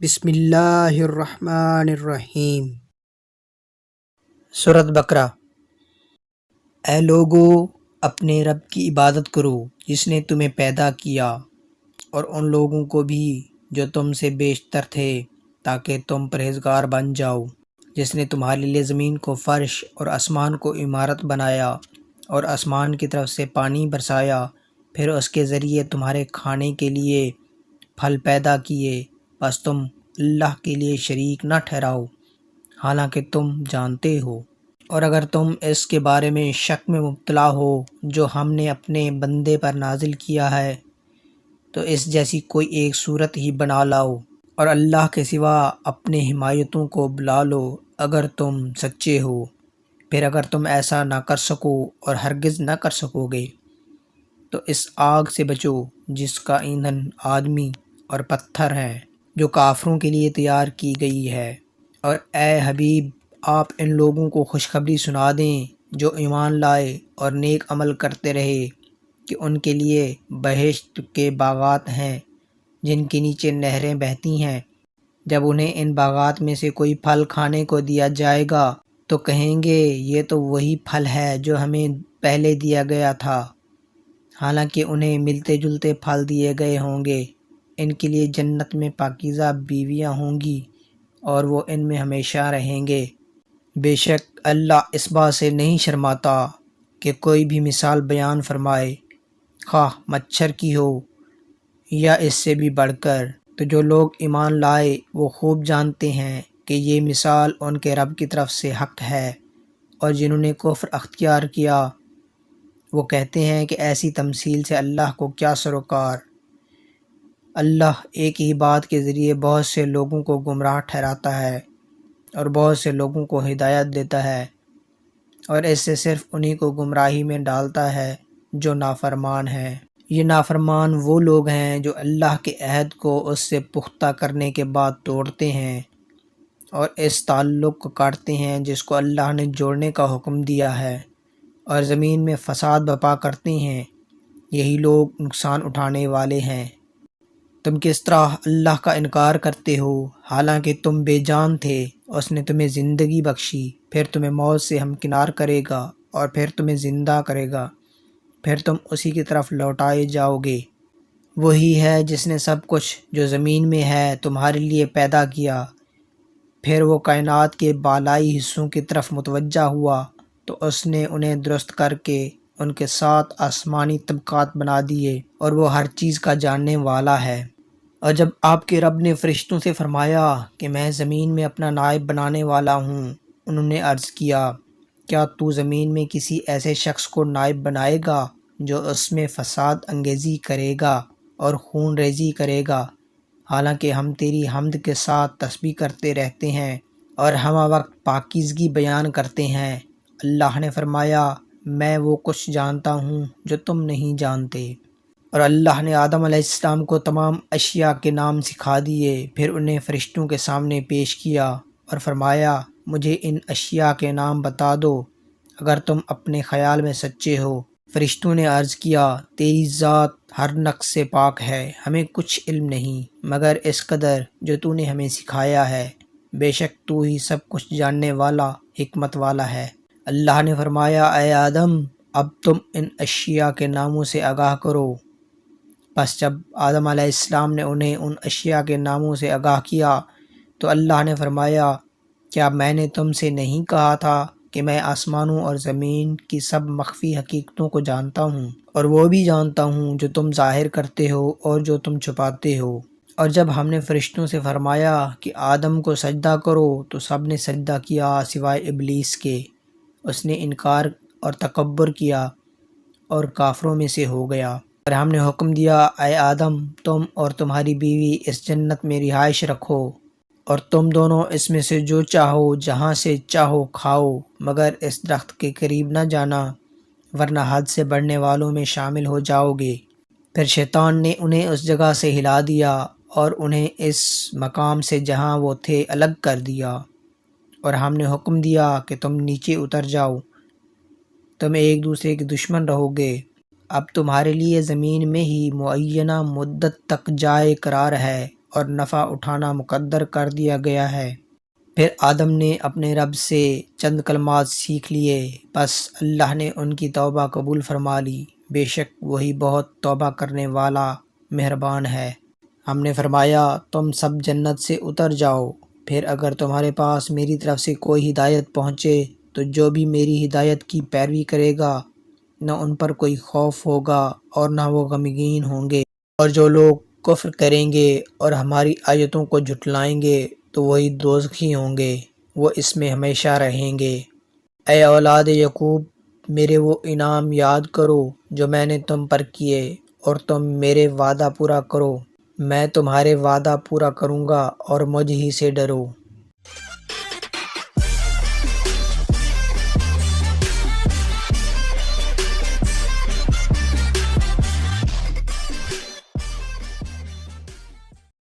بسم اللہ الرحمن الرحیم۔ سورۃ بقرہ۔ اے لوگو، اپنے رب کی عبادت کرو جس نے تمہیں پیدا کیا اور ان لوگوں کو بھی جو تم سے بیشتر تھے تاکہ تم پرہیزگار بن جاؤ، جس نے تمہارے لیے زمین کو فرش اور آسمان کو عمارت بنایا اور آسمان کی طرف سے پانی برسایا، پھر اس کے ذریعے تمہارے کھانے کے لیے پھل پیدا کیے، بس تم اللہ کے لیے شریک نہ ٹھہراؤ حالانکہ تم جانتے ہو۔ اور اگر تم اس کے بارے میں شک میں مبتلا ہو جو ہم نے اپنے بندے پر نازل کیا ہے تو اس جیسی کوئی ایک صورت ہی بنا لاؤ اور اللہ کے سوا اپنے حمایتوں کو بلا لو اگر تم سچے ہو۔ پھر اگر تم ایسا نہ کر سکو اور ہرگز نہ کر سکو گے تو اس آگ سے بچو جس کا ایندھن آدمی اور پتھر ہے، جو کافروں کے لیے تیار کی گئی ہے۔ اور اے حبیب، آپ ان لوگوں کو خوشخبری سنا دیں جو ایمان لائے اور نیک عمل کرتے رہے کہ ان کے لیے بہشت کے باغات ہیں جن کے نیچے نہریں بہتی ہیں۔ جب انہیں ان باغات میں سے کوئی پھل کھانے کو دیا جائے گا تو کہیں گے یہ تو وہی پھل ہے جو ہمیں پہلے دیا گیا تھا، حالانکہ انہیں ملتے جلتے پھل دیے گئے ہوں گے۔ ان کے لیے جنت میں پاکیزہ بیویاں ہوں گی اور وہ ان میں ہمیشہ رہیں گے۔ بے شک اللہ اس بات سے نہیں شرماتا کہ کوئی بھی مثال بیان فرمائے، خواہ مچھر کی ہو یا اس سے بھی بڑھ کر۔ تو جو لوگ ایمان لائے وہ خوب جانتے ہیں کہ یہ مثال ان کے رب کی طرف سے حق ہے، اور جنہوں نے کفر اختیار کیا وہ کہتے ہیں کہ ایسی تمثیل سے اللہ کو کیا سروکار۔ اللہ ایک ہی بات کے ذریعے بہت سے لوگوں کو گمراہ ٹھہراتا ہے اور بہت سے لوگوں کو ہدایت دیتا ہے، اور اس سے صرف انہی کو گمراہی میں ڈالتا ہے جو نافرمان ہیں۔ یہ نافرمان وہ لوگ ہیں جو اللہ کے عہد کو اس سے پختہ کرنے کے بعد توڑتے ہیں اور اس تعلق کو کاٹتے ہیں جس کو اللہ نے جوڑنے کا حکم دیا ہے، اور زمین میں فساد برپا کرتے ہیں۔ یہی لوگ نقصان اٹھانے والے ہیں۔ تم کس طرح اللہ کا انکار کرتے ہو حالانکہ تم بے جان تھے، اس نے تمہیں زندگی بخشی، پھر تمہیں موت سے ہمکنار کرے گا اور پھر تمہیں زندہ کرے گا، پھر تم اسی کی طرف لوٹائے جاؤ گے۔ وہی ہے جس نے سب کچھ جو زمین میں ہے تمہارے لیے پیدا کیا۔ پھر وہ کائنات کے بالائی حصوں کی طرف متوجہ ہوا تو اس نے انہیں درست کر کے ان کے ساتھ آسمانی طبقات بنا دیے، اور وہ ہر چیز کا جاننے والا ہے۔ اور جب آپ کے رب نے فرشتوں سے فرمایا کہ میں زمین میں اپنا نائب بنانے والا ہوں، انہوں نے عرض کیا کیا تو زمین میں کسی ایسے شخص کو نائب بنائے گا جو اس میں فساد انگیزی کرے گا اور خون ریزی کرے گا، حالانکہ ہم تیری حمد کے ساتھ تسبیح کرتے رہتے ہیں اور ہمہ وقت پاکیزگی بیان کرتے ہیں۔ اللہ نے فرمایا میں وہ کچھ جانتا ہوں جو تم نہیں جانتے۔ اور اللہ نے آدم علیہ السلام کو تمام اشیاء کے نام سکھا دیے، پھر انہیں فرشتوں کے سامنے پیش کیا اور فرمایا مجھے ان اشیاء کے نام بتا دو اگر تم اپنے خیال میں سچے ہو۔ فرشتوں نے عرض کیا تیری ذات ہر نقص سے پاک ہے، ہمیں کچھ علم نہیں مگر اس قدر جو تو نے ہمیں سکھایا ہے، بے شک تو ہی سب کچھ جاننے والا حکمت والا ہے۔ اللہ نے فرمایا اے آدم، اب تم ان اشیاء کے ناموں سے آگاہ کرو۔ بس جب آدم علیہ السلام نے انہیں ان اشیاء کے ناموں سے آگاہ کیا تو اللہ نے فرمایا کیا میں نے تم سے نہیں کہا تھا کہ میں آسمانوں اور زمین کی سب مخفی حقیقتوں کو جانتا ہوں، اور وہ بھی جانتا ہوں جو تم ظاہر کرتے ہو اور جو تم چھپاتے ہو۔ اور جب ہم نے فرشتوں سے فرمایا کہ آدم کو سجدہ کرو تو سب نے سجدہ کیا سوائے ابلیس کے، اس نے انکار اور تکبر کیا اور کافروں میں سے ہو گیا۔ اور ہم نے حکم دیا اے آدم، تم اور تمہاری بیوی اس جنت میں رہائش رکھو، اور تم دونوں اس میں سے جو چاہو جہاں سے چاہو کھاؤ، مگر اس درخت کے قریب نہ جانا ورنہ حد سے بڑھنے والوں میں شامل ہو جاؤ گے۔ پھر شیطان نے انہیں اس جگہ سے ہلا دیا اور انہیں اس مقام سے جہاں وہ تھے الگ کر دیا، اور ہم نے حکم دیا کہ تم نیچے اتر جاؤ، تم ایک دوسرے کے دشمن رہو گے۔ اب تمہارے لیے زمین میں ہی معینہ مدت تک جائے قرار ہے، اور نفع اٹھانا مقدر کر دیا گیا ہے۔ پھر آدم نے اپنے رب سے چند کلمات سیکھ لیے، بس اللہ نے ان کی توبہ قبول فرما لی، بے شک وہی بہت توبہ کرنے والا مہربان ہے۔ ہم نے فرمایا تم سب جنت سے اتر جاؤ، پھر اگر تمہارے پاس میری طرف سے کوئی ہدایت پہنچے تو جو بھی میری ہدایت کی پیروی کرے گا نہ ان پر کوئی خوف ہوگا اور نہ وہ غمگین ہوں گے، اور جو لوگ کفر کریں گے اور ہماری آیتوں کو جھٹلائیں گے تو وہی دوزخی ہوں گے، وہ اس میں ہمیشہ رہیں گے۔ اے اولاد یعقوب، میرے وہ انعام یاد کرو جو میں نے تم پر کیے، اور تم میرے وعدہ پورا کرو، میں تمہارے وعدہ پورا کروں گا، اور مجھ ہی سے ڈرو۔